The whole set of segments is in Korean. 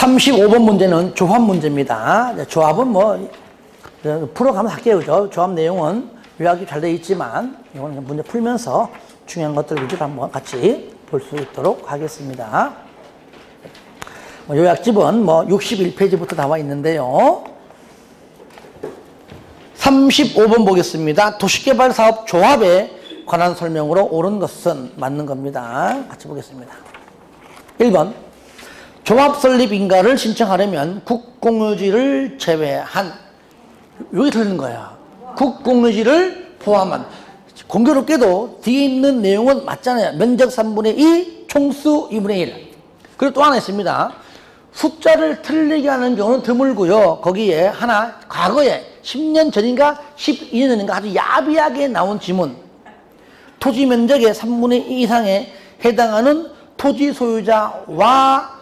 35번 문제는 조합 문제입니다. 조합은 뭐 풀어가면 할게요. 그죠? 조합 내용은 요약이 잘 되어 있지만 이거는 문제 풀면서 중요한 것들 위주로 한번 같이 볼 수 있도록 하겠습니다. 요약집은 뭐 61페이지부터 나와 있는데요. 35번 보겠습니다. 도시개발사업 조합에 관한 설명으로 옳은 것은 맞는 겁니다. 같이 보겠습니다. 1번 조합 설립 인가를 신청하려면 국공유지를 제외한, 여기 틀린 거야. 국공유지를 포함한. 공교롭게도 뒤에 있는 내용은 맞잖아요. 면적 3분의 2, 총수 2분의 1. 그리고 또 하나 있습니다. 숫자를 틀리게 하는 경우는 드물고요. 거기에 하나, 과거에 10년 전인가 12년 전인가 아주 야비하게 나온 지문. 토지 면적의 3분의 2 이상에 해당하는 토지 소유자와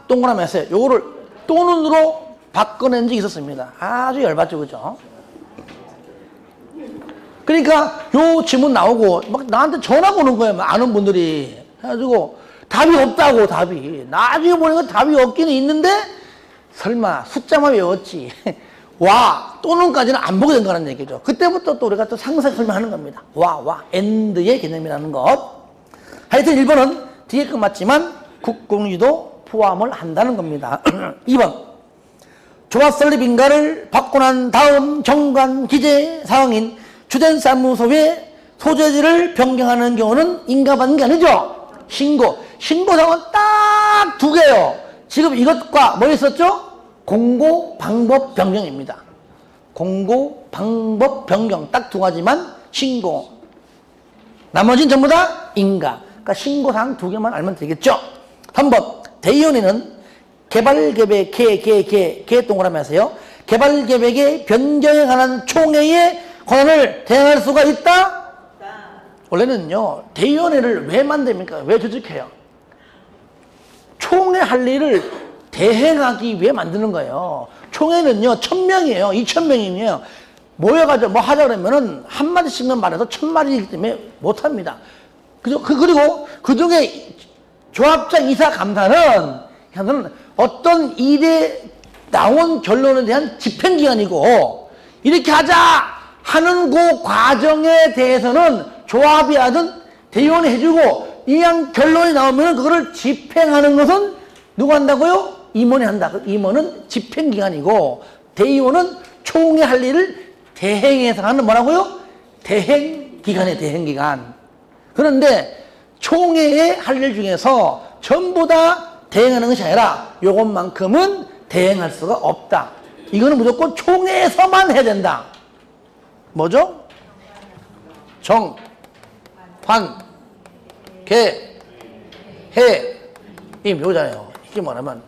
동그라미 했어요. 요거를 또는으로 바꿔낸 적이 있었습니다. 아주 열받죠, 그죠? 그러니까 요 지문 나오고 막 나한테 전화가 오는 거예요. 아는 분들이. 해가지고 답이 없다고, 답이. 나중에 보니까 답이 없기는 있는데 설마 숫자만 외웠지. 와, 또는까지는 안 보게 된 거라는 얘기죠. 그때부터 또 우리가 또 상세 설명하는 겁니다. end의 개념이라는 것. 하여튼 1번은 뒤에 거 맞지만 국공유지도 포함을 한다는 겁니다. 2번 조합 설립 인가를 받고 난 다음 정관 기재 사항인 주된 사무소에 소재지를 변경하는 경우는 인가받는 게 아니죠. 신고사항은 딱 두 개예요. 지금 이것과 뭐 있었죠? 공고 방법 변경입니다. 공고 방법 변경 딱 두 가지만 신고. 나머지는 전부 다 인가. 그러니까 신고사항 두 개만 알면 되겠죠. 3번 대의원회는 개발계획 개 동그라미 하세요. 개발계획의 변경에 관한 총회의 권한을 대행할 수가 있다? 원래는요, 대의원회를 왜 만듭니까? 왜 조직해요? 총회 할 일을 대행하기 위해 만드는 거예요. 총회는요, 1000명이에요. 2000명이에요. 모여가지고 뭐 하자 그러면은 한마디씩만 말해서 1000마디이기 때문에 못합니다. 그리고 그 중에 조합장 이사 감사는 어떤 일에 나온 결론에 대한 집행기관이고, 이렇게 하자 하는 그 과정에 대해서는 조합이 하든 대의원이 해주고, 이양 결론이 나오면 그거를 집행하는 것은 누가 한다고요? 임원이 한다. 임원은 집행기관이고, 대의원은 총회 할 일을 대행해서 하는 뭐라고요? 대행기관이에요, 대행기관. 그런데 총회의 할 일 중에서 전부 다 대행하는 것이 아니라 요것만큼은 대행할 수가 없다. 이거는 무조건 총회에서만 해야 된다. 뭐죠? 정, 환, 개, 해, 임, 요거잖아요. 이게 뭐냐면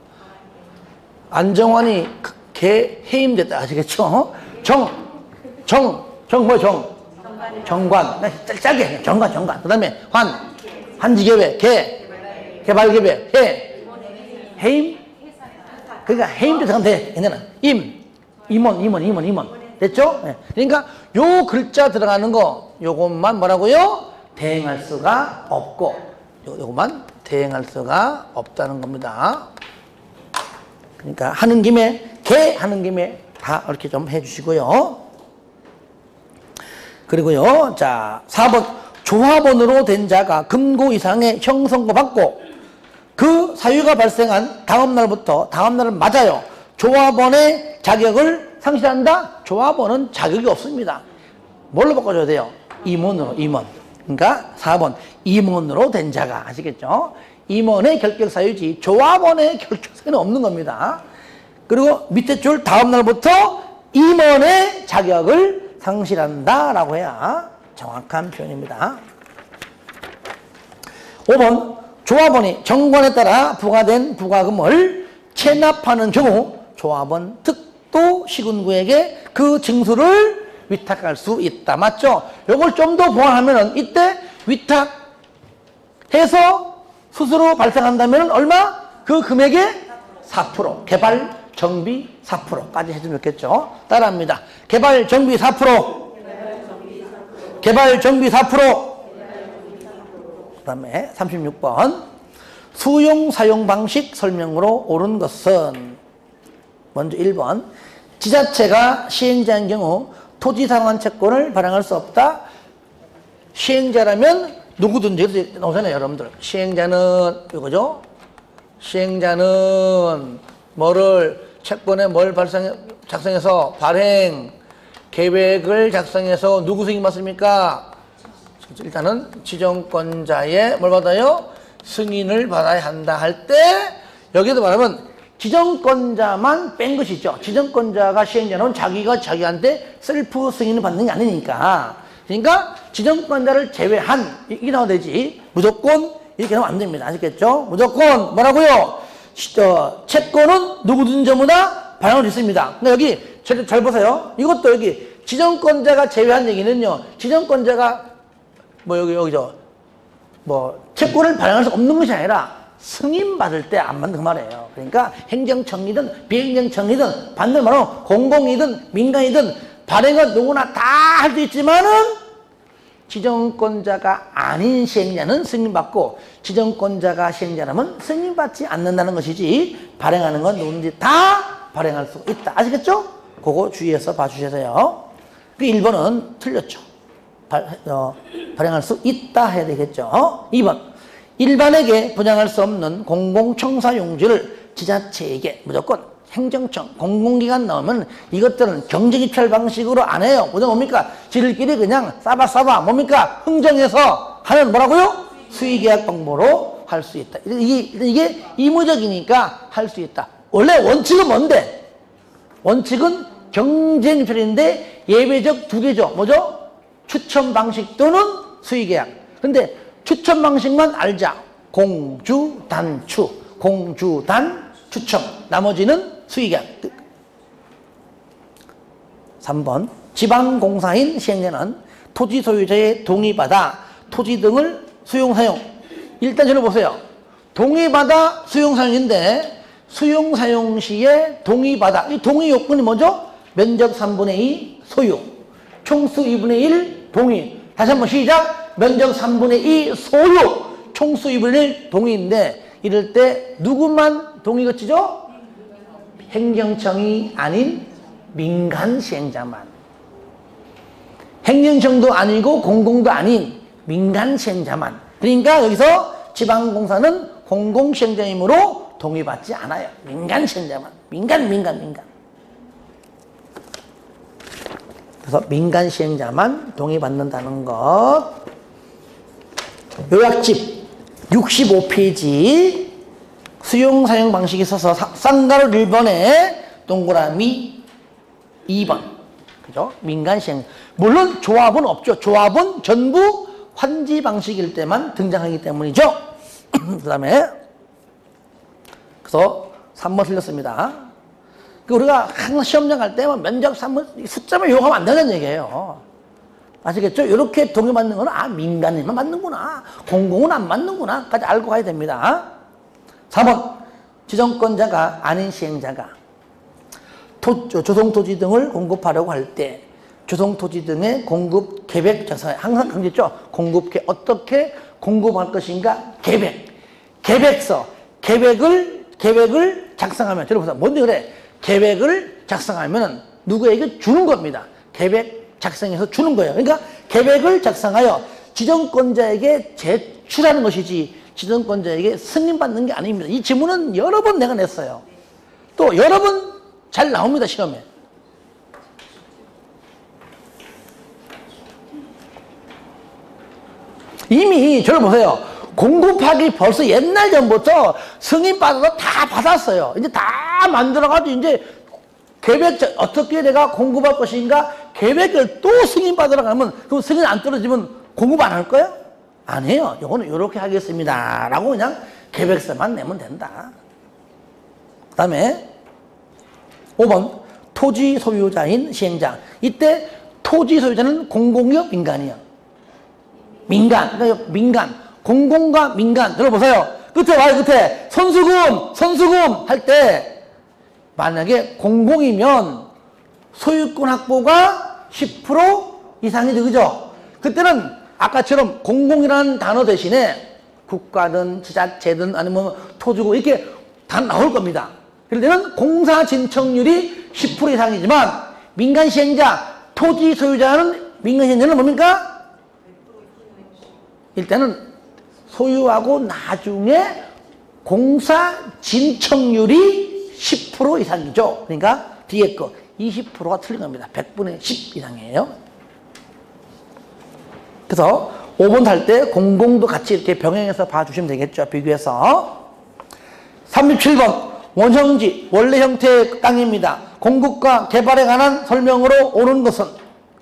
안정환이 개, 해임 됐다. 아시겠죠? 정관. 짧게 해. 정관. 그 다음에 한지계획, 개발계획, 해임. 그러니까 해임 돼서 돼. 얘네는 임원. 됐죠? 네. 그러니까 요 글자 들어가는 거, 요것만 뭐라고요? 대행할 수가 없고, 요것만 대행할 수가 없다는 겁니다. 그러니까 하는 김에 다 이렇게 좀 해주시고요. 그리고요, 자, 4번 조합원으로 된 자가 금고 이상의 형성고 받고 그 사유가 발생한 다음 날은 맞아요. 조합원의 자격을 상실한다? 조합원은 자격이 없습니다. 뭘로 바꿔줘야 돼요? 임원. 그러니까 4번 임원으로 된 자가, 아시겠죠? 임원의 결격 사유지 조합원의 결격 사유는 없는 겁니다. 그리고 밑에 줄 다음 날부터 임원의 자격을 상실한다라고 해야 정확한 표현입니다. 5번 조합원이 정관에 따라 부과된 부과금을 체납하는 경우 조합원 특도 시군구에게 그 징수를 위탁할 수 있다. 맞죠? 이걸 좀 더 보완하면 이때 위탁해서 스스로 발생한다면 얼마? 그 금액의 4%. 개발 정비 4%까지 해주면 좋겠죠. 따라합니다. 개발 정비 4%. 그 다음에 36번 수용 사용 방식 설명으로 옳은 것은 먼저 1번 지자체가 시행자인 경우 토지 상환 채권을 발행할 수 없다. 시행자라면 누구든지 나오잖아요, 여러분들. 시행자는 이거죠. 시행자는 채권에 뭘 작성해서 발행 계획을 작성해서 누구 승인 받습니까? 일단은 지정권자의 뭘 받아요? 승인을 받아야 한다 할 때 여기도 말하면 지정권자만 뺀 것이죠. 지정권자가 시행자는 자기가 자기한테 셀프 승인을 받는 게 아니니까. 그러니까 지정권자를 제외한 이게 나와야 되지. 무조건 이렇게 하면 안 됩니다. 아시겠죠? 무조건 뭐라고요? 채권은 누구든 전부 다 발행할 수 있습니다. 근데 여기 잘 보세요. 이것도 여기 지정권자가 제외한 얘기는요. 지정권자가 여기죠. 채권을 발행할 수 없는 것이 아니라 승인받을 때 안 받는 그 말이에요. 그러니까 행정청이든 비행정청이든 받는 말은 공공이든 민간이든 발행은 누구나 다 할 수 있지만은 지정권자가 아닌 시행자는 승인받고 지정권자가 시행자라면 승인받지 않는다는 것이지 발행하는 건 누구든지 다 발행할 수 있다. 아시겠죠? 그거 주의해서 봐주셔서요. 그 1번은 틀렸죠. 발행할 수 있다 해야 되겠죠. 2번 일반에게 분양할 수 없는 공공청사용지를 지자체에게 무조건 행정청, 공공기관 나오면 이것들은 경쟁입찰 방식으로 안 해요. 무조건 뭡니까? 지들끼리 그냥 싸바 뭡니까? 흥정해서 하는 뭐라고요? 수의계약 방법으로 할 수 있다. 이게 의무적이니까 할 수 있다. 원래 원칙은 뭔데? 원칙은 경쟁입찰인데 예외적 두 개죠. 뭐죠? 추천 방식 또는 수의계약. 근데 추천 방식만 알자. 공주, 단추. 공주, 단, 추첨. 나머지는 수의계약. 3번 지방공사인 시행자는 토지 소유자의 동의받아 토지 등을 수용사용. 일단 저를 보세요. 동의받아 수용사용인데 수용사용 시에 동의받아. 이 동의 요건이 뭐죠? 면적 3분의 2 소유. 총수 2분의 1 동의. 다시 한번 시작. 면적 3분의 2 소유. 총수 2분의 1 동의인데 이럴 때 누구만 동의가 죠? 행정청이 아닌 민간 시행자만. 행정청도 아니고 공공도 아닌 민간 시행자만. 그러니까 여기서 지방공사는 공공시행자이므로 동의받지 않아요. 민간 시행자만. 민간. 그래서 민간 시행자만 동의받는다는 것. 요약집 65페이지 수용사용 방식이 있어서 쌍가루 1번에 동그라미 2번. 그죠? 민간 시행. 물론 조합은 없죠. 조합은 전부 환지 방식일 때만 등장하기 때문이죠. 그 다음에 그래서 3번 틀렸습니다. 우리가 항상 시험장 갈 때만 면적 3번 숫자만 이용하면 안 되는 얘기예요. 아시겠죠? 이렇게 동의받는 거는 민간인만 맞는구나. 공공은 안 맞는구나. 까지 알고 가야 됩니다. 4번 지정권자가 아닌 시행자가 조성토지 등을 공급하려고 할 때 조성토지 등의 공급 계획 작성에 항상 강조했죠. 어떻게 공급할 것인가 계획서 계획을 작성하면 들어보세요. 뭔데 그래? 계획을 작성하면 누구에게 주는 겁니다. 계획 작성해서 주는 거예요. 그러니까 계획을 작성하여 지정권자에게 제출하는 것이지 지정권자에게 승인받는 게 아닙니다. 이 지문은 여러 번 내가 냈어요. 또 여러 번 잘 나옵니다, 시험에. 이미 저를 보세요. 공급하기 벌써 옛날 전부터 승인받아서 다 받았어요. 이제 다 만들어가지고 이제 계획, 어떻게 내가 공급할 것인가 계획을 또 승인받으러 가면 그럼 승인 안 떨어지면 공급 안 할 거예요? 안 해요. 이거는 이렇게 하겠습니다. 라고 그냥 계획서만 내면 된다. 그 다음에 5번 토지 소유자인 시행자. 이때 토지 소유자는 공공이요? 민간이요? 민간. 공공과 민간. 들어보세요. 끝에 와요, 끝에. 선수금 할 때 만약에 공공이면 소유권 확보가 10% 이상이 되죠. 그때는 아까처럼 공공이라는 단어 대신에 국가든 지자체든 아니면 토지고 이렇게 다 나올 겁니다. 그럴 때는 공사 진척률이 10% 이상이지만 민간 시행자, 토지 소유자는 민간 시행자는 뭡니까? 일단은 소유하고 나중에 공사 진척률이 10% 이상이죠. 그러니까 뒤에 거 20%가 틀린 겁니다. 100분의 10 이상이에요. 그래서 5번 할 때 공공도 같이 이렇게 병행해서 봐주시면 되겠죠. 비교해서. 37번 원형지 원래 형태의 땅입니다. 공급과 개발에 관한 설명으로 옳은 것은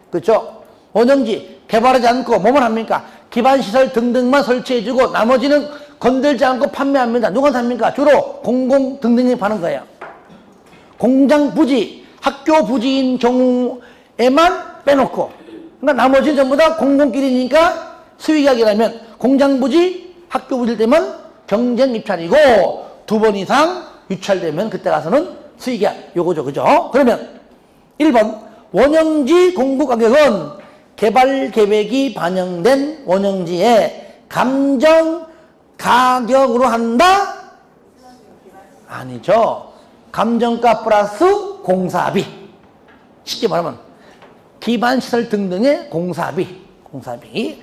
그렇죠. 원형지 개발하지 않고 뭐만 합니까? 기반시설 등등만 설치해주고 나머지는 건들지 않고 판매합니다. 누가 삽니까? 주로 공공 등등이 파는 거예요. 공장 부지, 학교 부지인 경우에만 빼놓고 그러니까 나머지는 전부 다 공공끼리니까 수의계약이라면 공장 부지, 학교 부지일 때만 경쟁 입찰이고 2번 이상 유찰되면 그때 가서는 수의계약 요거죠. 그죠? 그러면 1번 원형지 공급 가격은 개발 계획이 반영된 원형지의 감정 가격으로 한다? 아니죠. 감정가 플러스 공사비. 쉽게 말하면 기반시설 등등의 공사비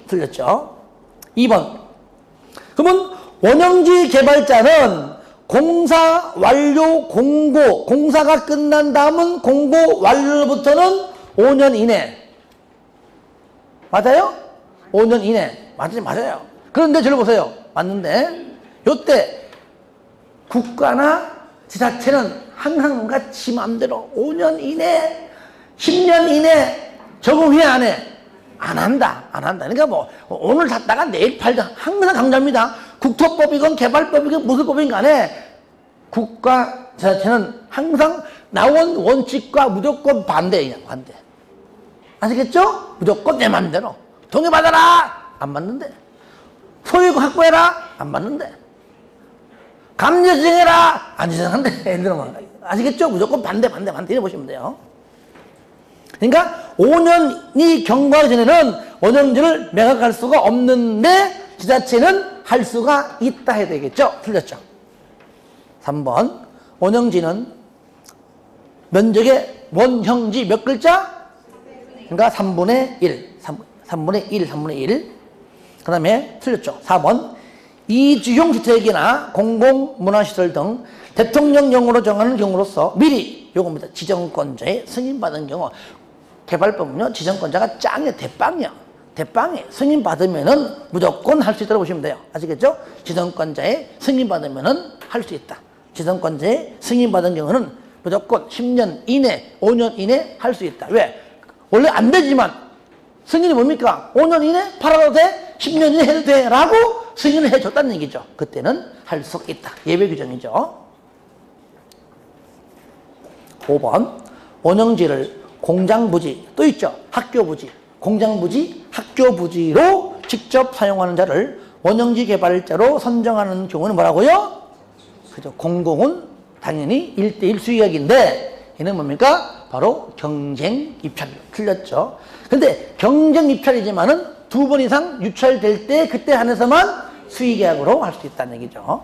틀렸죠. 2번 그러면 원형지 개발자는 공사 완료 공고 공사가 끝난 다음은 공고 완료부터는 5년 이내 맞아요? 5년 이내 맞아요. 그런데 저를 보세요. 맞는데 요때 국가나 지자체는 항상 뭔가 지 맘대로 5년 이내 10년 이내 적응 후에 안 해. 안 한다. 그러니까 뭐 오늘 샀다가 내일 팔다. 항상 강조합니다. 국토법이건 개발법이건 무슨 법이건 간에 국가 지자체는 항상 나온 원칙과 무조건 반대예요. 반대. 아시겠죠? 무조건 내 맘대로. 동의받아라. 안 맞는데. 소유권 확보해라. 안 맞는데. 감정 지정해라. 안 지정한대. 아시겠죠? 무조건 반대 이래 보시면 돼요. 그러니까 5년이 경과하기 전에는 원형지를 매각할 수가 없는데 지자체는 할 수가 있다 해야 되겠죠? 틀렸죠? 3번 원형지는 면적의 원형지 몇 글자? 그러니까 3분의 1 3분의 1 그 다음에 틀렸죠? 4번 이주용 주택이나 공공문화시설 등 대통령령으로 정하는 경우로서 미리 요겁니다. 지정권자의 승인받은 경우 개발법은요 지정권자가 짱이에요. 대빵이에요. 승인받으면은 무조건 할 수 있다고 보시면 돼요. 아시겠죠? 지정권자의 승인받으면은 할 수 있다. 지정권자의 승인받은 경우는 무조건 10년 이내 5년 이내 할 수 있다. 왜? 원래 안 되지만 승인이 뭡니까? 5년 이내 팔아도 돼? 10년 이내 해도 돼? 라고 승인을 해줬다는 얘기죠. 그때는 할 수 있다. 예외 규정이죠. 5번 원형지를 공장부지 또 있죠. 학교부지 공장부지 학교부지로 직접 사용하는 자를 원형지 개발자로 선정하는 경우는 뭐라고요? 그죠. 공공은 당연히 1대1 수의계약인데 얘는 뭡니까? 바로 경쟁 입찰. 틀렸죠. 근데 경쟁 입찰이지만은 2번 이상 유찰될 때 그때 한해서만 수의계약으로 할 수 있다는 얘기죠.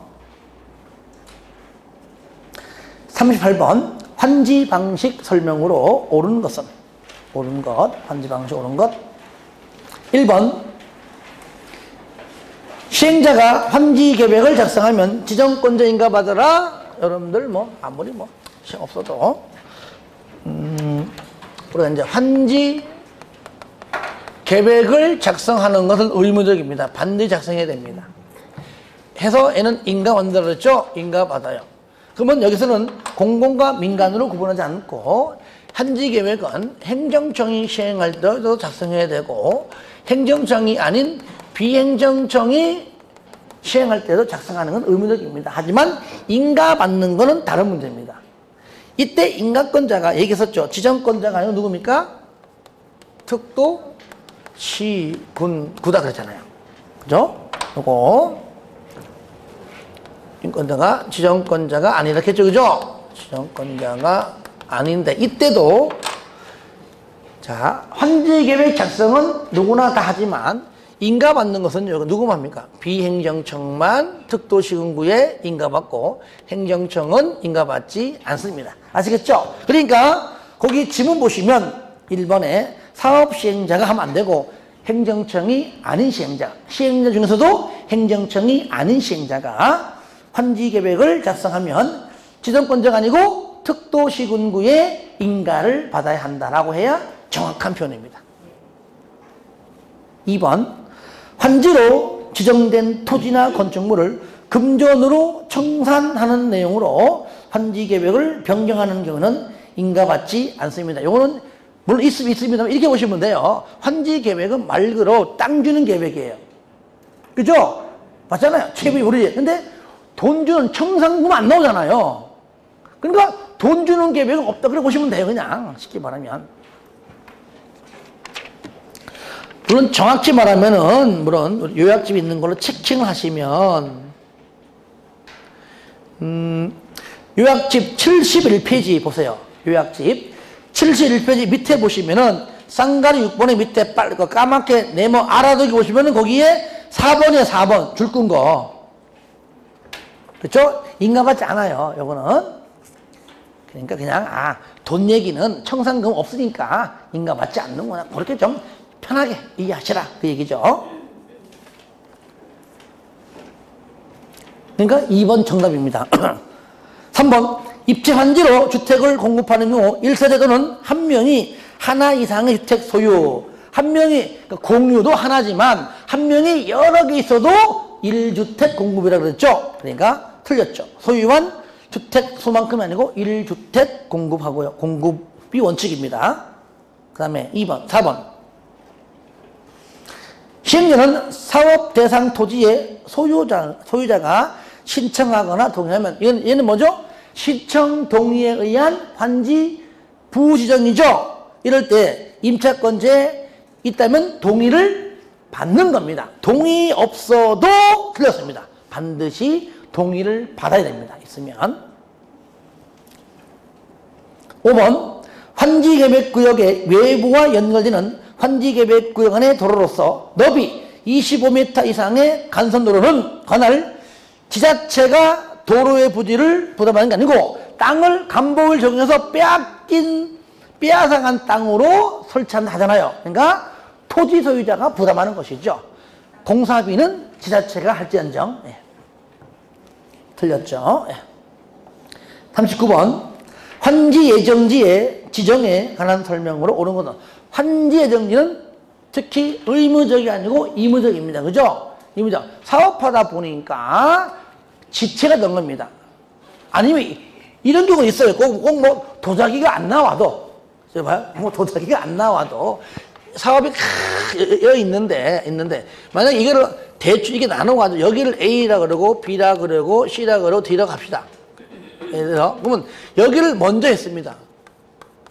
38번 환지 방식 설명으로 옳은 것은 옳은 것 환지 방식 옳은 것 1번 시행자가 환지 계획을 작성하면 지정권자인가 받아라. 여러분들 뭐 아무리 뭐 시행 없어도 우리가 이제 환지 계획을 작성하는 것은 의무적입니다. 반드시 작성해야 됩니다. 해서 얘는 인가 만들었죠. 인가 받아요. 그러면 여기서는 공공과 민간으로 구분하지 않고 환지 계획은 행정청이 시행할 때도 작성해야 되고 행정청이 아닌 비행정청이 시행할 때도 작성하는 건 의무적입니다. 하지만 인가 받는 거는 다른 문제입니다. 이때 인가권자가 얘기했었죠. 지정권자가 아니고 누굽니까? 특도, 시, 군, 구다 그랬잖아요. 그죠? 요거 인권자가 지정권자가 아니라 했죠. 그죠? 지정권자가 아닌데 이때도 자 환지계획 작성은 누구나 다 하지만 인가받는 것은 누구만 합니까? 비행정청만 특도시군구에 인가받고 행정청은 인가받지 않습니다. 아시겠죠? 그러니까 거기 지문 보시면 1번에 사업시행자가 하면 안 되고 행정청이 아닌 시행자 중에서도 행정청이 아닌 시행자가 환지계획을 작성하면 지정권자가 아니고 특도시군구의 인가를 받아야 한다라고 해야 정확한 표현입니다. 2번 환지로 지정된 토지나 건축물을 금전으로 청산하는 내용으로 환지계획을 변경하는 경우는 인가받지 않습니다. 이거는 물론 있습니다만 이렇게 보시면 돼요. 환지계획은 말 그대로 땅 주는 계획이에요. 그죠? 맞잖아요. 채비 우리. 근데 돈 주는 청산금 안 나오잖아요. 그러니까 돈 주는 계획은 없다. 그래 보시면 돼요. 그냥 쉽게 말하면. 물론 정확히 말하면은 물론 요약집 있는 걸로 체킹을 하시면 요약집 71페이지 보세요. 요약집 71페이지 밑에 보시면은 쌍가리 6번의 밑에 까맣게 네모 알아두기 보시면은 거기에 4번이에요. 4번 줄 끈 거. 그렇죠? 인가받지 않아요. 요거는. 그러니까 그냥 돈 얘기는 청산금 없으니까 인가받지 않는구나. 그렇게 좀 편하게 이해하시라 그 얘기죠. 그러니까 2번 정답입니다. 3번 입지환지로 주택을 공급하는 경우 1세대도는 한 명이 하나 이상의 주택 소유 한 명이 그러니까 공유도 하나지만 한 명이 여러 개 있어도 1주택 공급이라고 그랬죠. 그러니까 틀렸죠. 소유한 주택 수만큼이 아니고 1주택 공급하고요. 공급이 원칙입니다. 그 다음에 2번 4번 시행자는 사업 대상 토지의 소유자가 신청하거나 동의하면 얘는 뭐죠? 신청 동의에 의한 환지 부지정이죠. 이럴 때 임차권자에 있다면 동의를 받는 겁니다. 동의 없어도 틀렸습니다. 반드시 동의를 받아야 됩니다. 있으면. 5번 환지계획구역의 외부와 연결되는 환지계획구역 안의 도로로서 너비 25m 이상의 간선도로는 관할 지자체가 도로의 부지를 부담하는 게 아니고 땅을 간복을 적용해서 빼앗아간 땅으로 설치한다 하잖아요. 그러니까 토지 소유자가 부담하는 것이죠. 공사비는 지자체가 할지언정. 예. 틀렸죠. 예. 39번 환지 예정지의 지정에 관한 설명으로 옳은 것은 환지 예정지는 특히 의무적이 아니고 이무적입니다. 그죠? 이무적. 사업하다 보니까 지체가 된 겁니다. 아니면 이런 경우가 있어요. 꼭 뭐 도자기가 안 나와도 봐요. 뭐 도자기가 안 나와도 사업이 있는데 만약 이거를 대충 이게 나눠가지고 여기를 A라 그러고 B라 그러고 C라 그러고 D라고 합시다. 예를 들어 그러면 여기를 먼저 했습니다.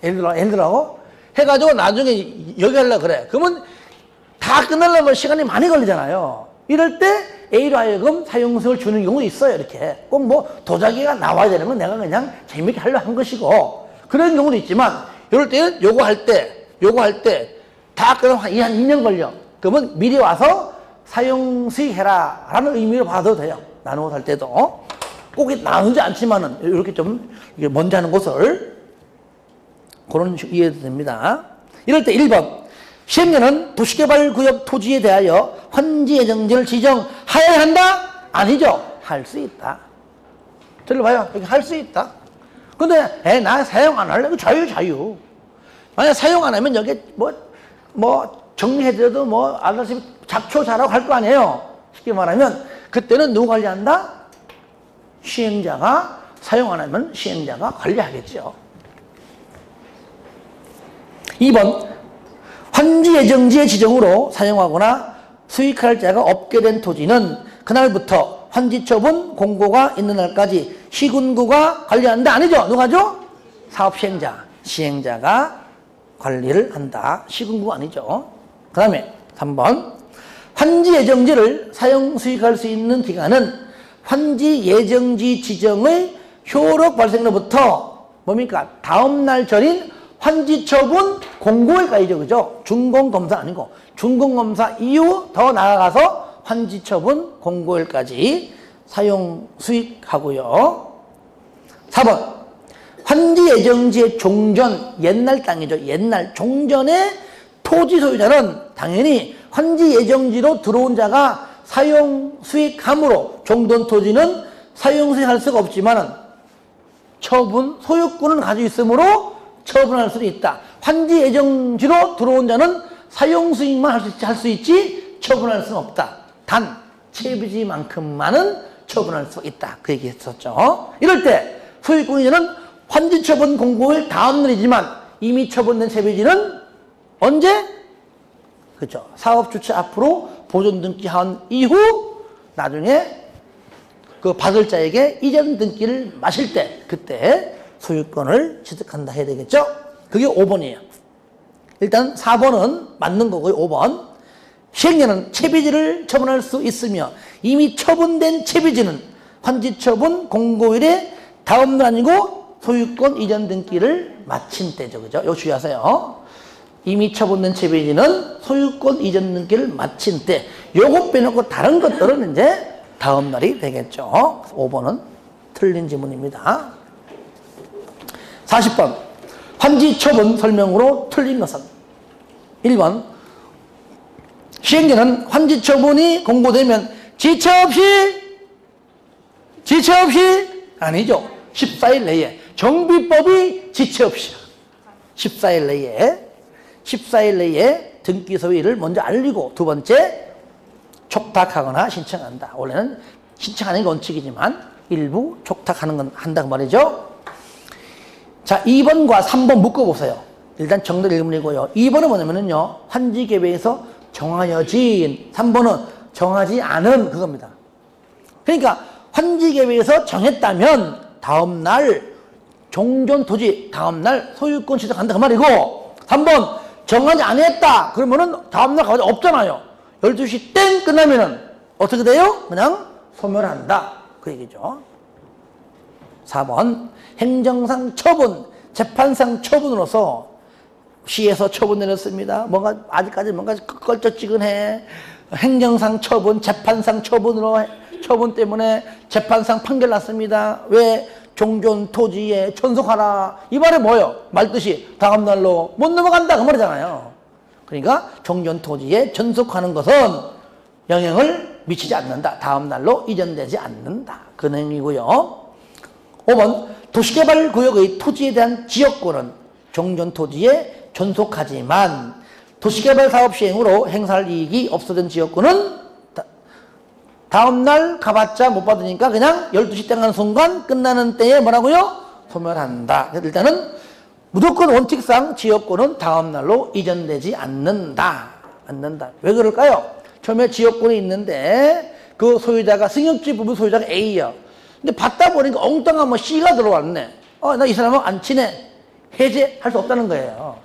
예를 들어 해가지고 나중에 여기 하려고 그래. 그러면 다 끝나려면 시간이 많이 걸리잖아요. 이럴 때 A로 하여금 사용성을 주는 경우도 있어요. 이렇게 꼭 뭐 도자기가 나와야 되는 건 내가 그냥 재밌게 하려고 한 것이고 그런 경우도 있지만 이럴 때는 요거 할 때 다 끝나면 한 2년 걸려. 그러면 미리 와서 사용 수익해라 라는 의미로 봐도 돼요. 나누어 살 때도 꼭 나누지 않지만은 이렇게 좀 먼저 하는 것을 그런 이해도 됩니다. 이럴 때 1번 시행자는 도시개발구역 토지에 대하여 환지예정지를 지정하여야 한다? 아니죠. 할 수 있다. 들어봐요. 여기 할 수 있다. 근데 나 사용 안 할래? 자유. 만약 사용 안 하면 여기 뭐 정리해드려도 뭐 알다시피 잡초 자라고 할 거 아니에요. 쉽게 말하면 그때는 누가 관리한다? 시행자가. 사용 안 하면 시행자가 관리하겠죠. 2번 환지 예정지의 지정으로 사용하거나 수익할 자가 없게 된 토지는 그날부터 환지 처분 공고가 있는 날까지 시군구가 관리한다. 아니죠. 누가죠? 사업 시행자가 관리를 한다. 시군구가 아니죠. 그 다음에 3번 환지 예정지를 사용 수익할 수 있는 기간은 환지 예정지 지정의 효력 발생로부터 뭡니까? 다음 날 전인 환지 처분 공고일까지죠. 그죠? 준공검사 아니고 준공검사 이후 더 나아가서 환지처분 공고일까지 사용 수익하고요. 4번 환지 예정지의 종전, 옛날 땅이죠. 옛날 종전의 토지 소유자는 당연히 환지 예정지로 들어온 자가 사용 수익함으로 종전 토지는 사용 수익할 수가 없지만 처분, 소유권을 가지고 있으므로 처분할 수도 있다. 환지 예정지로 들어온 자는 사용 수익만 할 수 있지 처분할 수는 없다. 단 채비지만큼만은 처분할 수 있다. 그 얘기 했었죠. 이럴 때 소유권자는 환지처분 공고일 다음 날이지만 이미 처분된 채비지는 언제? 그렇죠. 사업주체 앞으로 보존 등기한 이후 나중에 그 받을 자에게 이전 등기를 마실 때 그때 소유권을 취득한다 해야 되겠죠. 그게 5번이에요. 일단 4번은 맞는 거고요. 5번 시행자는 채비지를 처분할 수 있으며 이미 처분된 채비지는 환지처분 공고일에 다음 날 아니고 소유권 이전 등기를 마친 때죠. 그죠? 이거 주의하세요. 이미 처분된 채비지는 소유권 이전 등기를 마친 때 요거 빼놓고 다른 것들은 이제 다음 날이 되겠죠. 5번은 틀린 지문입니다. 40번 환지처분 설명으로 틀린 것은 1번 시행자는 환지처분이 공고되면 지체 없이 아니죠. 14일 내에 정비법이 지체 없이 14일 내에 등기 소유를 먼저 알리고 두 번째 촉탁하거나 신청한다. 원래는 신청하는 게 원칙이지만 일부 촉탁하는 건 한다고 말이죠. 자, 2번과 3번 묶어보세요. 일단 정답 1번이고요. 2번은 뭐냐면요. 환지계획에서 정하여진, 3번은 정하지 않은 그겁니다. 그러니까 환지계획에서 정했다면 다음날 종전토지 다음날 소유권 취득한다 그 말이고 3번 정하지 않았다 그러면은 다음날 가서 없잖아요. 12시 땡 끝나면은 어떻게 돼요? 그냥 소멸한다 그 얘기죠. 4번 행정상 처분, 재판상 처분으로서 시에서 처분 내렸습니다. 뭔가 아직까지 뭔가 껄쩍지근해. 행정상 처분, 재판상 처분으로 처분 때문에 재판상 판결 났습니다. 왜? 종전 토지에 전속하라. 이 말이 뭐예요? 말뜻이 다음날로 못 넘어간다 그 말이잖아요. 그러니까 종전 토지에 전속하는 것은 영향을 미치지 않는다. 다음날로 이전되지 않는다. 그 내용이고요. 5번 도시개발구역의 토지에 대한 지역권은 종전 토지에 전속하지만 도시개발 사업 시행으로 행사할 이익이 없어진 지역권은 다음날 가봤자 못 받으니까 그냥 12시 땡 하는 순간 끝나는 때에 뭐라고요? 소멸한다. 일단은 무조건 원칙상 지역권은 다음날로 이전되지 않는다. 왜 그럴까요? 처음에 지역권이 있는데 그 소유자가 승역지 부분 소유자가 A야. 근데 받다 보니까 엉뚱한 뭐 C가 들어왔네. 나 이 사람은 안 친해. 해제할 수 없다는 거예요.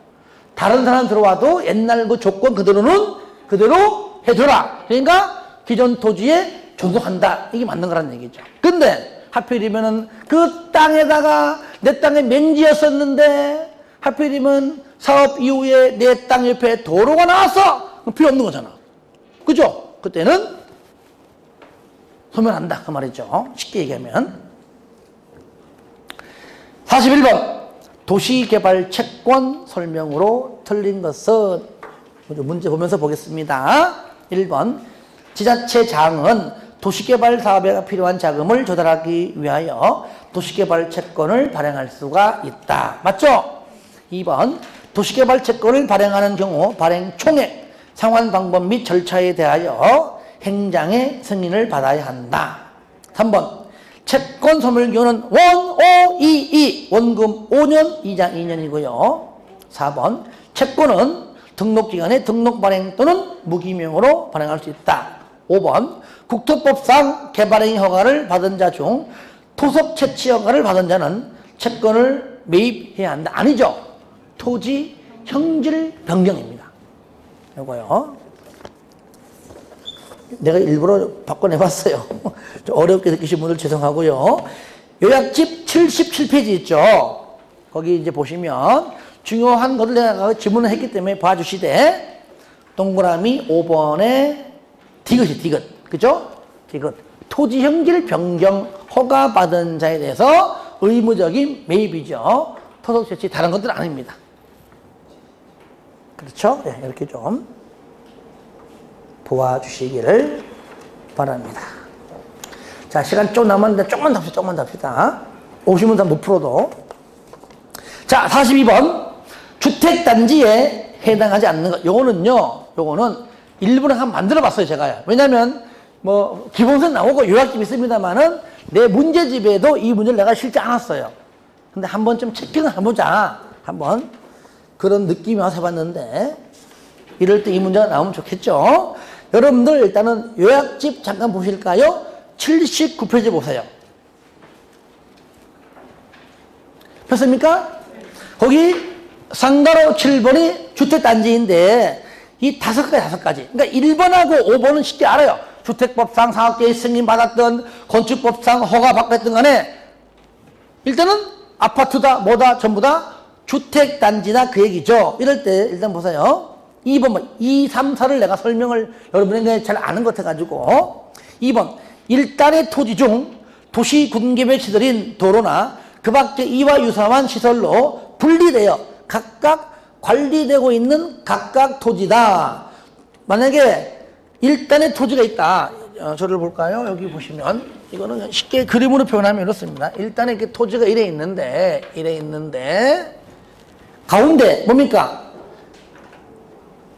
다른 사람 들어와도 옛날 그 조건 그대로는 그대로 해줘라. 그러니까 기존 토지에 존속한다. 이게 맞는 거라는 얘기죠. 근데 하필이면은 그 땅에다가 내 땅에 맹지였었는데 하필이면 사업 이후에 내 땅 옆에 도로가 나왔어. 그럼 필요 없는 거잖아. 그죠? 그때는 소멸한다. 그 말이죠. 쉽게 얘기하면. 41번 도시개발 채권 설명으로 틀린 것은 문제 보면서 보겠습니다. 1번 지자체장은 도시개발 사업에 필요한 자금을 조달하기 위하여 도시개발 채권을 발행할 수가 있다. 맞죠? 2번 도시개발 채권을 발행하는 경우 발행 총액, 상환 방법 및 절차에 대하여 행장의 승인을 받아야 한다. 3번 채권 소멸기호는 원, 오, 이, 원금 5년, 이자 2년이고요. 4번 채권은 등록기간에 등록 발행 또는 무기명으로 발행할 수 있다. 5번 국토법상 개발행 허가를 받은 자 중 토속 채취 허가를 받은 자는 채권을 매입해야 한다. 아니죠. 토지 형질 변경입니다. 이거요. 내가 일부러 바꿔내봤어요. 좀 어렵게 느끼신 분들 죄송하고요. 요약집 77페이지 있죠. 거기 이제 보시면 중요한 것을 내가 질문을 했기 때문에 봐주시되 동그라미 5번에 디귿이 디귿. 그죠? 디귿. 토지 형질 변경 허가받은 자에 대해서 의무적인 매입이죠. 토속 채취 다른 것들은 아닙니다. 그렇죠? 네, 이렇게 좀 보아주시기를 바랍니다. 자, 시간 좀 남았는데 조금만 더 합시다. 조금만 더 합시다. 오시면 다 못 풀어도. 자, 42번. 주택단지에 해당하지 않는 것. 요거는 일부러 한번 만들어 봤어요, 제가요. 왜냐면, 뭐, 기본선 나오고 요약집이 있습니다만은 내 문제집에도 이 문제를 내가 실지 않았어요. 근데 한번 좀 체킹을 해보자. 한번. 그런 느낌이 와서 해봤는데, 이럴 때 이 문제가 나오면 좋겠죠. 여러분들 일단은 요약집 잠깐 보실까요? 79페이지 보세요. 폈습니까? 거기 상가로 7번이 주택단지인데 이 5가지. 그러니까 1번하고 5번은 쉽게 알아요. 주택법상 상업계획 승인받았던 건축법상 허가받았던 간에 일단은 아파트다 뭐다 전부 다 주택단지다 그 얘기죠. 이럴 때 일단 보세요. 2번 뭐 2, 3, 4를 내가 설명을 여러분에게 잘 아는 것 같아가지고 2번 일단의 토지 중 도시 군계획 시설인 도로나 그 밖에 이와 유사한 시설로 분리되어 각각 관리되고 있는 각각 토지다. 만약에 일단의 토지가 있다. 저를 볼까요? 여기 보시면 이거는 쉽게 그림으로 표현하면 이렇습니다. 일단에 이렇게 토지가 이래 있는데 가운데 뭡니까?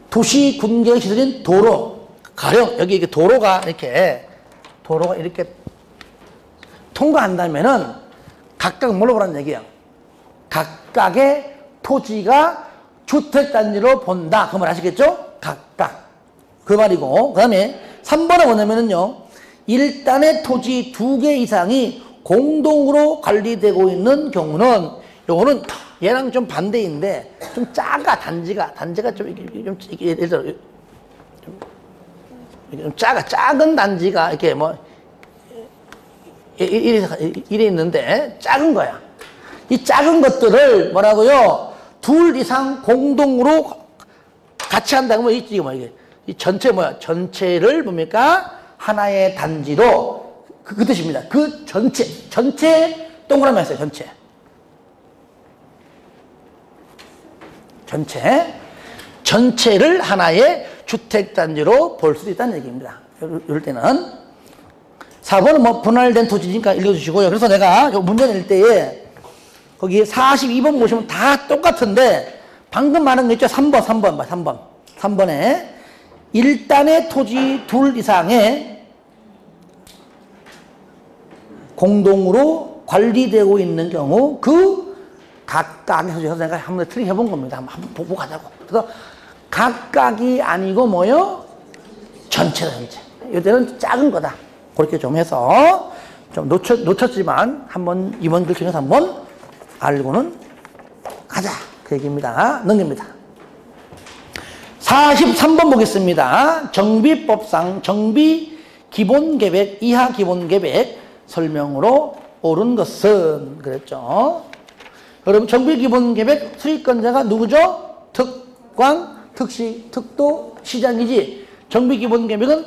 도시 군계획 시설인 도로. 가령 여기 이렇게 도로가 이렇게 통과한다면은 각각 뭘로 보라는 얘기예요? 각각의 토지가 주택단지로 본다. 그 말 아시겠죠? 각각. 그 말이고. 그 다음에 3번은 뭐냐면은요. 일단의 토지 2개 이상이 공동으로 관리되고 있는 경우는 요거는 얘랑 좀 반대인데 좀 작아. 단지가 좀 예를 들어 좀 작은 단지가 이렇게 뭐 이래 있는데 작은 거야. 이 작은 것들을 뭐라고요? 2 이상 공동으로 같이 한다고 이게 이 전체를 뭡니까? 하나의 단지로 그 뜻입니다. 그 전체 동그라미 했어요. 전체를 하나의 주택단지로 볼 수도 있다는 얘기입니다. 이럴 때는 4번은 뭐 분할된 토지니까 읽어주시고요. 그래서 내가 문제 낼 때에 거기 42번 보시면 다 똑같은데 방금 말한 거 있죠? 3번에 일단의 토지 2 이상의 공동으로 관리되고 있는 경우 그 각각의 토지에서 내가 한번 틀리 해본 겁니다. 한번 보고 가자고. 그래서 각각이 아니고 뭐요? 전체다. 이때는 작은 거다. 그렇게 좀 해서 좀 놓쳤지만 한번 이번 글 중에서 한번 알고는 가자. 그 얘기입니다. 넘깁니다. 43번 보겠습니다. 정비법상 정비 기본계획, 이하 기본계획 설명으로 옳은 것은 그랬죠. 여러분 정비 기본계획 수립권자가 누구죠? 특광, 특시, 특도, 시장이지. 정비 기본계획은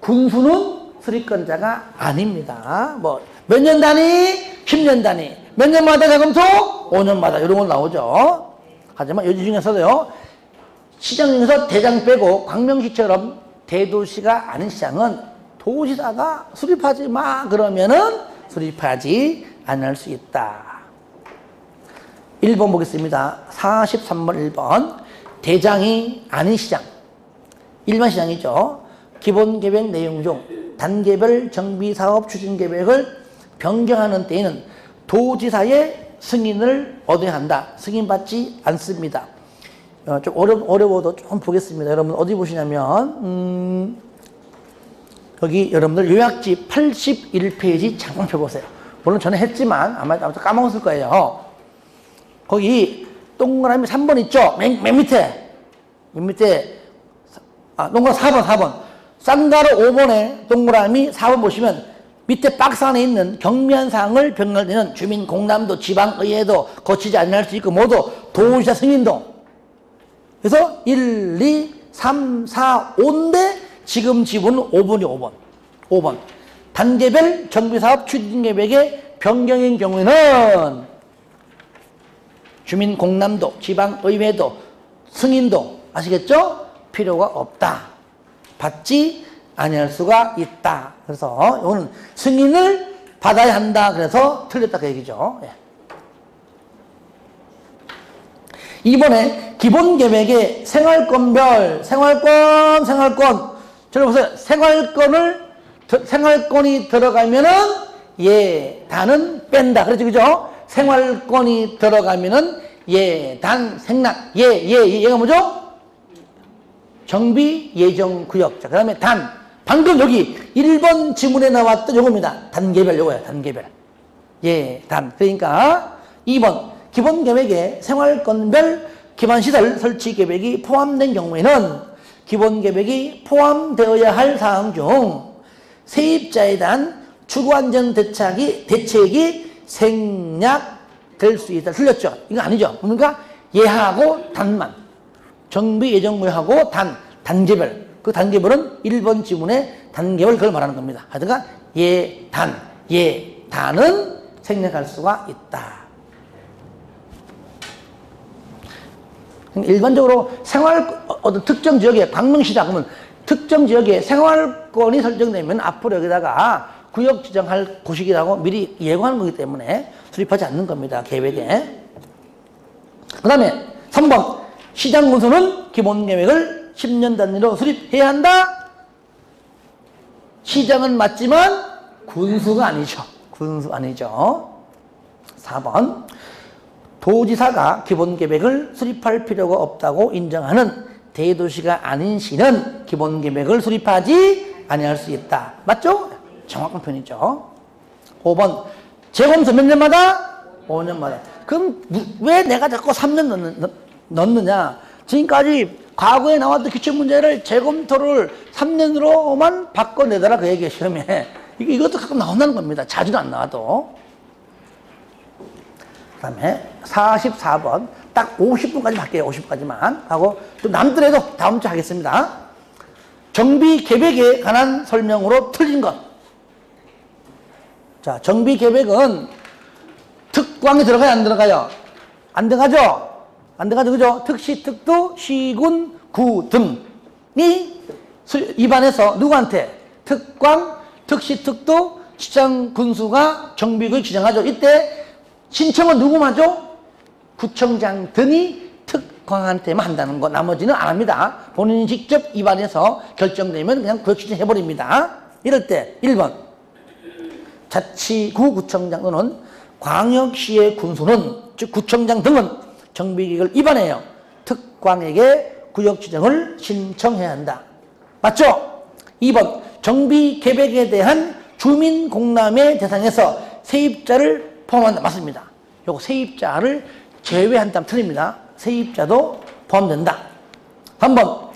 군수는 수립권자가 아닙니다. 뭐 몇 년 단위? 10년 단위. 몇 년마다 재검토? 5년마다 이런 건 나오죠. 하지만 여기 중에서도요. 시장 중에서 대장 빼고 광명시처럼 대도시가 아닌 시장은 도시다가 수립하지 마 그러면은 수립하지 않을 수 있다. 1번 보겠습니다. 43번 1번. 대장이 아닌 시장. 일반 시장이죠. 기본계획 내용 중 단계별 정비사업 추진계획을 변경하는 때에는 도지사의 승인을 얻어야 한다. 승인받지 않습니다. 좀 어려워도 좀 보겠습니다. 여러분 어디 보시냐면 여기 여러분들 요약집 81페이지 잠깐 펴보세요. 물론 저는 했지만 아마 까먹었을 거예요. 거기 동그라미 3번 있죠? 맨 밑에 동그라미 4번 쌍가루 5번에 동그라미 4번 보시면 밑에 박스 안에 있는 경미한 사항을 변경할 때는 주민 공람도 지방의회도 거치지 않을 수 있고 모두 도지사 승인도. 그래서 1, 2, 3, 4, 5인데 지금 지분은 5번이 5번. 단계별 정비사업 추진계획의 변경인 경우에는 주민 공람도, 지방의회도, 승인도 아시겠죠? 필요가 없다. 받지 아니할 수가 있다. 그래서 이거는 승인을 받아야 한다. 그래서 틀렸다 그 얘기죠. 예. 이번에 기본계획의 생활권별, 생활권. 저를 보세요. 생활권이 들어가면은 예단은 뺀다. 그렇죠, 그죠? 생활권이 들어가면은 예단 생략. 얘가 뭐죠? 정비 예정구역. 자, 그 다음에 단. 방금 여기 1번 지문에 나왔던 요겁니다. 단계별 요거야, 단계별. 단. 그러니까 2번 기본계획에 생활권별 기반시설 설치 계획이 포함된 경우에는 기본계획이 포함되어야 할 사항 중 세입자에 대한 주거안전대책이 생략될 수 있다. 틀렸죠? 이거 아니죠? 그러니까 예하고 단만. 정비 예정구역하고 단계별. 그 단계별은 1번 지문에 단계별 그걸 말하는 겁니다. 하여튼가 예단은 생략할 수가 있다. 일반적으로 어떤 특정 지역에, 광명시다 그러면 특정 지역에 생활권이 설정되면 앞으로 여기다가 구역 지정할 곳이라고 미리 예고하는 거기 때문에 수립하지 않는 겁니다. 계획에. 그 다음에 3번 시장군수는 기본계획을 10년 단위로 수립해야 한다. 시장은 맞지만 군수가 아니죠. 군수 아니죠. 4번 도지사가 기본계획을 수립할 필요가 없다고 인정하는 대도시가 아닌 시는 기본계획을 수립하지 아니할 수 있다. 맞죠? 정확한 표현이죠. 5번 재검토 몇 년마다? 5년마다. 그럼 왜 내가 자꾸 3년 넣느냐? 지금까지 과거에 나왔던 기출문제를 재검토를 3년으로만 바꿔내더라 그 얘기예요. 시험에. 이것도 가끔 나온다는 겁니다. 자주는 안 나와도. 그 다음에 44번 딱 50분까지 할게요. 50분까지만 하고 또 남더라도 다음 주 하겠습니다. 정비계획에 관한 설명으로 틀린 것. 자, 정비계획은 특광이 들어가요? 안 들어가요? 안 들어가죠? 안 들어가죠? 그죠? 특시, 특도, 시군, 구 등이 입안해서 누구한테? 특광, 특시, 특도, 시장, 군수가 정비구역 지정하죠. 이때 신청은 누구만 하죠? 구청장 등이 특광한테만 한다는 거. 나머지는 안 합니다. 본인이 직접 입안해서 결정되면 그냥 구역 지정해버립니다. 이럴 때 1번 자치구 구청장 또는 광역시의 군수는 즉 구청장 등은 정비계획을 입안해요. 특광에게 구역 지정을 신청해야 한다. 맞죠? 2번 정비계획에 대한 주민공람의 대상에서 세입자를 포함한다. 맞습니다. 요거 세입자를 제외한다면 틀립니다. 세입자도 포함된다. 3번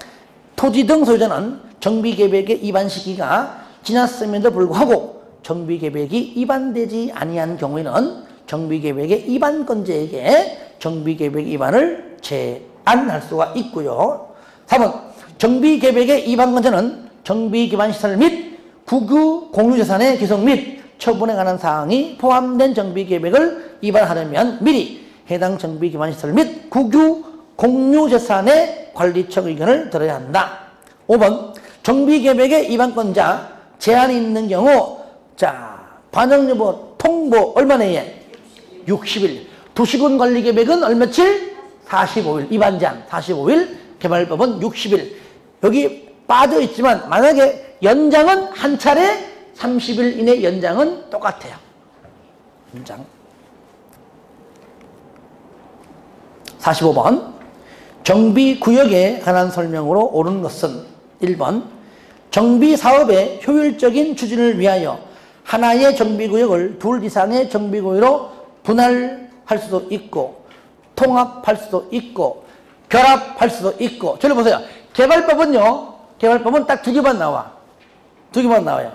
토지 등 소유자는 정비계획의 입안 시기가 지났음에도 불구하고 정비계획이 입안되지 아니한 경우에는 정비계획의 입안권자에게 정비계획 입안을 제한할 수가 있고요. 4번 정비계획의 입안권자는 정비기반시설 및 국유 공유재산의 기속 및 처분에 관한 사항이 포함된 정비계획을 입안하려면 미리 해당 정비기반시설 및 국유 공유재산의 관리청 의견을 들어야 한다. 5번 정비계획의 입안권자 제한이 있는 경우 자 반영여부 통보 얼마나 해? 60일. 도시군관리계획은 얼마칠? 45일. 입안제한 45일. 개발법은 60일. 여기 빠져있지만 만약에 연장은 한 차례 30일 이내 연장은 똑같아요. 연장. 45번 정비구역에 관한 설명으로 옳은 것은 1번 정비사업의 효율적인 추진을 위하여 하나의 정비구역을 둘 이상의 정비구역으로 분할할 수도 있고 통합할 수도 있고 결합할 수도 있고. 저를 보세요. 개발법은요. 개발법은 딱 2개만 나와. 2개만 나와요.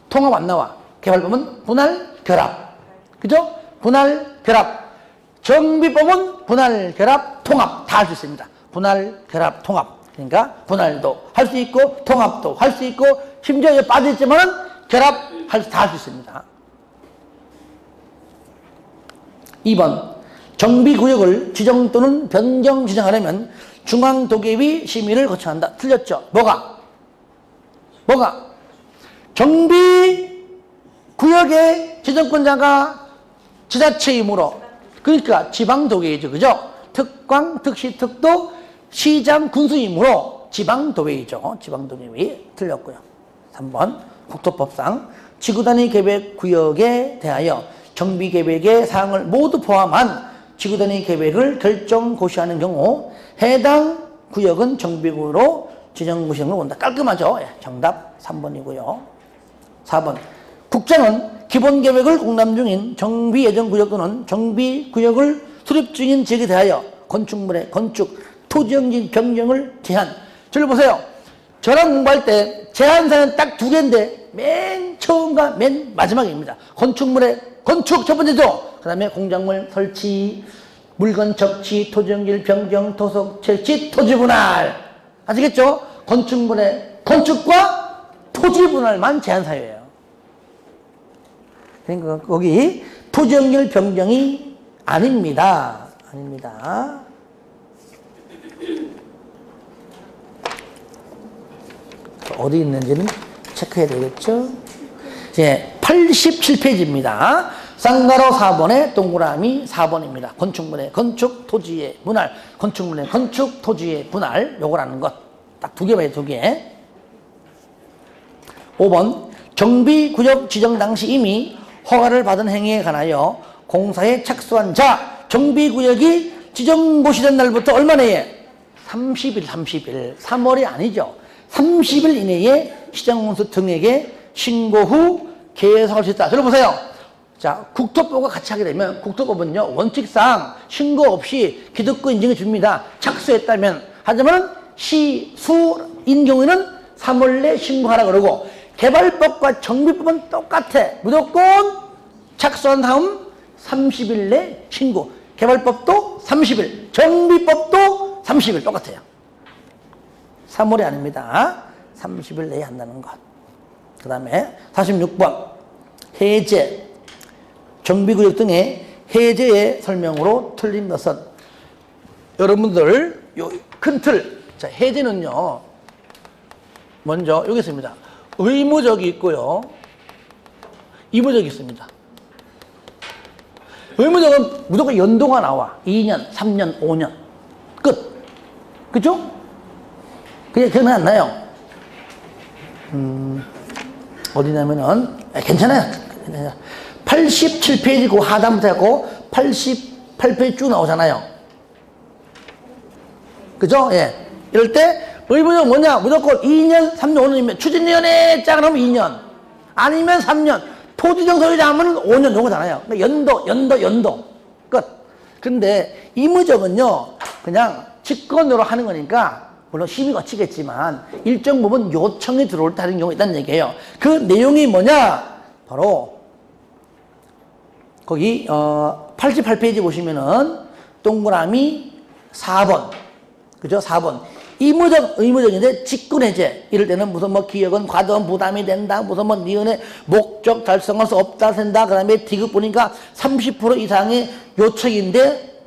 통합 안 나와. 개발법은 분할, 결합. 그죠? 분할, 결합. 정비법은 분할, 결합, 통합 다 할 수 있습니다. 분할, 결합, 통합. 그러니까 분할도 할 수 있고 통합도 할 수 있고 심지어 빠져있지만은 결합 다 할 수 있습니다. 2번 정비구역을 지정 또는 변경 지정하려면 중앙도계위 심의를 거쳐야 한다. 틀렸죠? 뭐가? 정비구역의 지정권자가 지자체이므로 그러니까 지방도계위죠. 그죠? 특광, 특시, 특도, 시장, 군수이므로 지방도계위죠. 지방도계위 틀렸고요. 3번 국토법상 지구단위 계획 구역에 대하여 정비계획의 사항을 모두 포함한 지구단위 계획을 결정 고시하는 경우 해당 구역은 정비구역으로 지정구역으로 온다. 깔끔하죠? 정답 3번이고요. 4번 국장은 기본계획을 공람 중인 정비예정구역 또는 정비구역을 수립 중인 지역에 대하여 건축물의 건축, 토지용지 변경을 제한. 저를 보세요. 저랑 공부할 때 제한사는 딱 2개인데 맨 처음과 맨 마지막입니다. 건축물의 건축 첫 번째죠. 그 다음에 공작물 설치, 물건 적치, 토지용지 변경, 토속 채취, 토지 분할. 아시겠죠? 건축물의 건축과 토지 분할만 제한사유예요. 그러니까 거기 토지용지 변경이 아닙니다. 어디 있는지는 체크해야 되겠죠? 이제 87페이지입니다. 쌍가로 4번에 동그라미 4번입니다. 건축물의 건축, 토지의 분할. 건축물의 건축, 토지의 분할. 요걸 하는 것. 딱 2개 봐요, 2개. 5번. 정비구역 지정 당시 이미 허가를 받은 행위에 관하여 공사에 착수한 자. 정비구역이 지정고시된 날부터 얼마 내에? 30일. 3월이 아니죠. 30일 이내에 시장공사 등에게 신고 후 개설할 수 있다. 들어보세요. 자, 국토법과 같이 하게 되면 국토법은요, 원칙상 신고 없이 기득권 인정해 줍니다. 착수했다면. 하지만 시, 수인 경우에는 3월 내 신고하라 그러고, 개발법과 정비법은 똑같아. 무조건 착수한 다음 30일 내 신고. 개발법도 30일, 정비법도 30일 똑같아요. 3월이 아닙니다. 30일 내에 한다는 것. 그 다음에 46번 해제, 정비구역 등의 해제의 설명으로 틀린 것은 여러분들 요 큰 틀. 자, 해제는요 먼저 여기 있습니다. 의무적이 있고요 의무적이 있습니다. 의무적은 무조건 연도가 나와. 2년, 3년, 5년 끝. 그죠? 그게 기억이 안 나요. 어디냐면은 괜찮아요. 87페이지 그 하단부터 해갖고 88페이지 쭉 나오잖아요. 그죠? 예. 이럴 때 의무적 뭐냐? 무조건 2년, 3년, 5년이면 추진위원회 짝을 하면 2년 아니면 3년, 토지정서유자 하면 5년 요거잖아요. 그러니까 연도 끝. 근데 의무적은요 그냥 직권으로 하는 거니까 물론 심의 거치겠지만 일정 부분 요청이 들어올 때 하는 경우가 있다는 얘기예요. 그 내용이 뭐냐? 바로 거기 88페이지 보시면은 동그라미 4번. 그죠? 4번. 의무적인데 직권해제. 이럴 때는 무슨 뭐 기업은 과도한 부담이 된다. 무슨 뭐 니은의 목적 달성할 수 없다 된다. 그 다음에 디귿 보니까 30% 이상의 요청인데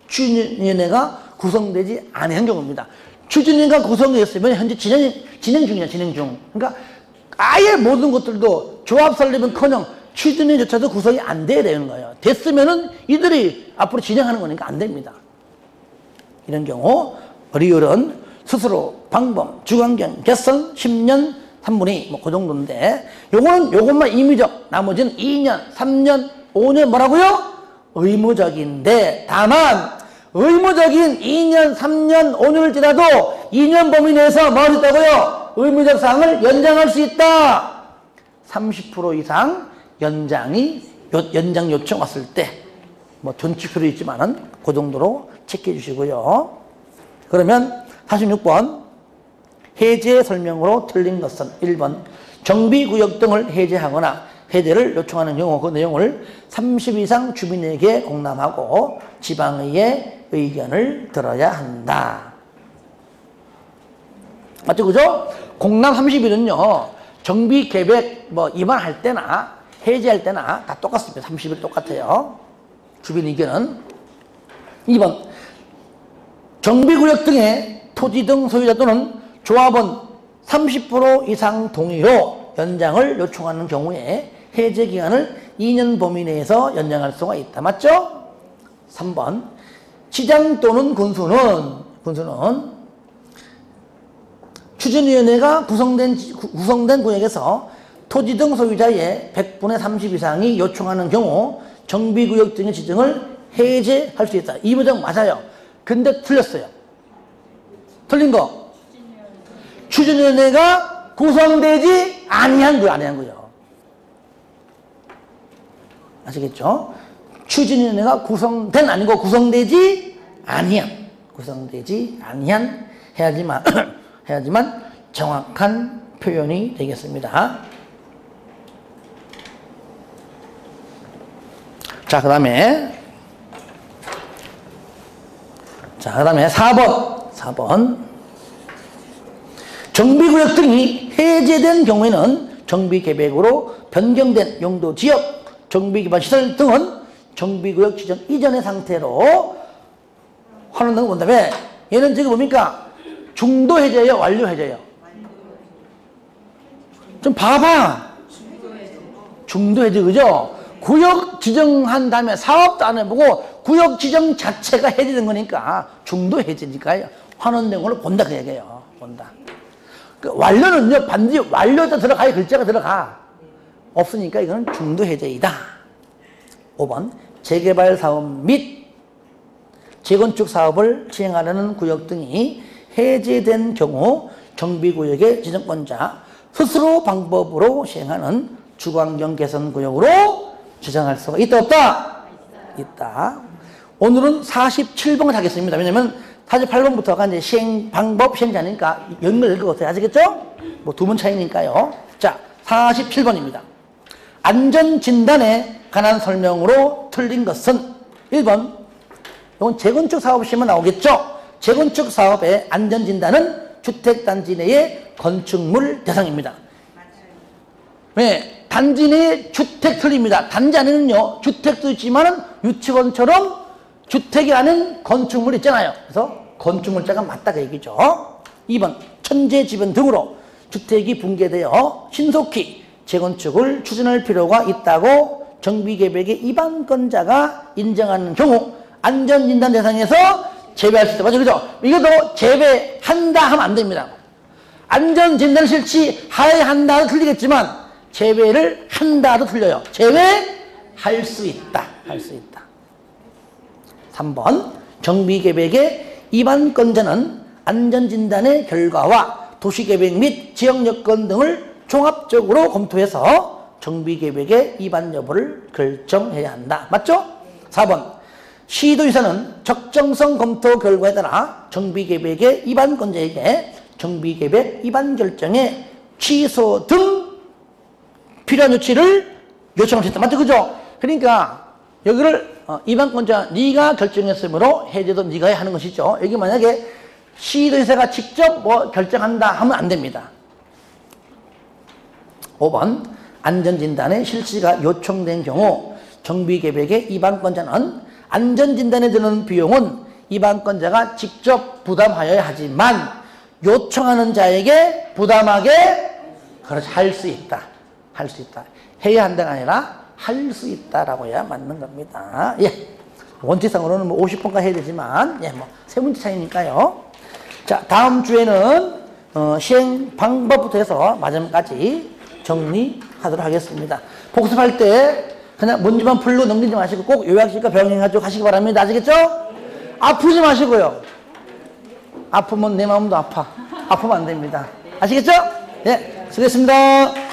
추진위원회가 구성되지 않은 경우입니다. 추진위가 구성되었으면 현재 진행 중이야, 진행 중. 그러니까 아예 모든 것들도 조합 설립은커녕 추진위조차도 구성이 안 돼야 되는 거예요. 됐으면은 이들이 앞으로 진행하는 거니까 안 됩니다. 이런 경우 리얼은 스스로 방법, 주관경, 개선, 10년, 3분의 뭐 그 정도인데 요것만 임의적, 나머지는 2년, 3년, 5년 뭐라고요? 의무적인데 다만 의무적인 2년, 3년, 5년을 지나도 2년 범위 내에서 뭐 할 수 있다고요? 의무적 사항을 연장할 수 있다. 30% 이상 연장 요청 왔을 때 뭐 전치 필요 있지만은 그 정도로 체크해 주시고요. 그러면 46번 해제 설명으로 틀린 것은 1번 정비구역 등을 해제하거나 해제를 요청하는 경우 그 내용을 30 이상 주민에게 공람하고 지방의회 의견을 들어야 한다. 맞죠? 그죠? 공람 30일은요, 정비 계획 뭐 입안할 때나 해제할 때나 다 똑같습니다. 30일 똑같아요. 주변 의견은. 2번. 정비구역 등의 토지 등 소유자 또는 조합원 30% 이상 동의로 연장을 요청하는 경우에 해제 기간을 2년 범위 내에서 연장할 수가 있다. 맞죠? 3번. 시장 또는 군수는 추진위원회가 구성된 구역에서 토지 등 소유자의 100분의 30 이상이 요청하는 경우 정비구역 등의 지정을 해제할 수 있다. 이 문장 맞아요. 근데 틀렸어요. 틀린 거. 추진위원회가 구성되지 아니한 거예요. 아시겠죠? 추진위원회가 구성된 아니고 구성되지 아니한 해야지만 정확한 표현이 되겠습니다. 자, 그 다음에 4번. 정비구역 등이 해제된 경우에는 정비계획으로 변경된 용도 지역, 정비기반시설 등은 정비구역 지정 이전의 상태로 환원된 거 본다음에 얘는 지금 뭡니까? 중도 해제예요? 완료 해제예요? 좀 봐봐. 중도 해제, 그죠? 구역 지정한 다음에 사업도 안 해보고 구역 지정 자체가 해제된 거니까 중도 해제니까요. 환원된 걸로 본다 그 얘기예요. 본다. 그 완료는요, 반드시 완료도 들어가야 글자가 들어가. 없으니까 이거는 중도 해제이다. 5번. 재개발 사업 및 재건축 사업을 시행하려는 구역 등이 해제된 경우 정비구역의 지정권자 스스로 방법으로 시행하는 주거환경 개선 구역으로 지정할 수가 있다 없다? 있다. 오늘은 47번을 하겠습니다. 왜냐면 48번부터가 이제 시행 방법 시행자니까 연결될 것 같아요. 아시겠죠? 뭐 2번 차이니까요. 자, 47번입니다. 안전진단에 관한 설명으로 틀린 것은 1번. 이건 재건축 사업 시험에 나오겠죠? 재건축 사업의 안전진단은 주택단지 내의 건축물 대상입니다. 왜? 단지 내에 주택 틀립니다. 단지 안에는요, 주택도 있지만 유치원처럼 주택이 아닌 건축물이 있잖아요. 그래서 건축물자가 맞다 그 얘기죠. 2번. 천재지변 등으로 주택이 붕괴되어 신속히 재건축을 추진할 필요가 있다고 정비계획의 입안권자가 인정하는 경우 안전진단 대상에서 제외할 수 있다. 맞죠? 그죠? 이것도 제외한다 하면 안 됩니다. 안전진단 실시하여야 한다도 틀리겠지만 제외를 한다도 틀려요. 제외할 수 있다. 3번. 정비계획의 입안권자는 안전진단의 결과와 도시계획 및 지역여건 등을 종합적으로 검토해서 정비계획의 입안 여부를 결정해야 한다. 맞죠? 4번. 시도지사는 적정성 검토 결과에 따라 정비계획의 입안권자에게 정비계획 입안 결정의 취소 등 필요한 조치를 요청할 수 있다. 맞죠? 그죠? 그러니까 여기를 입안권자 네가 결정했으므로 해제도 네가 해야 하는 것이죠. 여기 만약에 시도지사가 직접 뭐 결정한다 하면 안 됩니다. 5번. 안전진단의 실시가 요청된 경우 정비계획의 입안권자는 안전진단에 드는 비용은 입안권자가 직접 부담하여야 하지만 요청하는 자에게 부담하게 할 수 있다. 해야 한다가 아니라 할 수 있다라고 해야 맞는 겁니다. 예. 원칙상으로는 뭐 50번까지 해야 되지만, 예, 뭐, 세 문제 차이니까요. 자, 다음 주에는, 시행 방법부터 해서 마지막까지 정리하도록 하겠습니다. 복습할 때 그냥 문제만 풀로 넘기지 마시고 꼭 요약식과 병행해가지고 가시기 바랍니다. 아시겠죠? 아프지 마시고요. 아프면 내 마음도 아파. 아프면 안 됩니다. 아시겠죠? 예, 수고했습니다.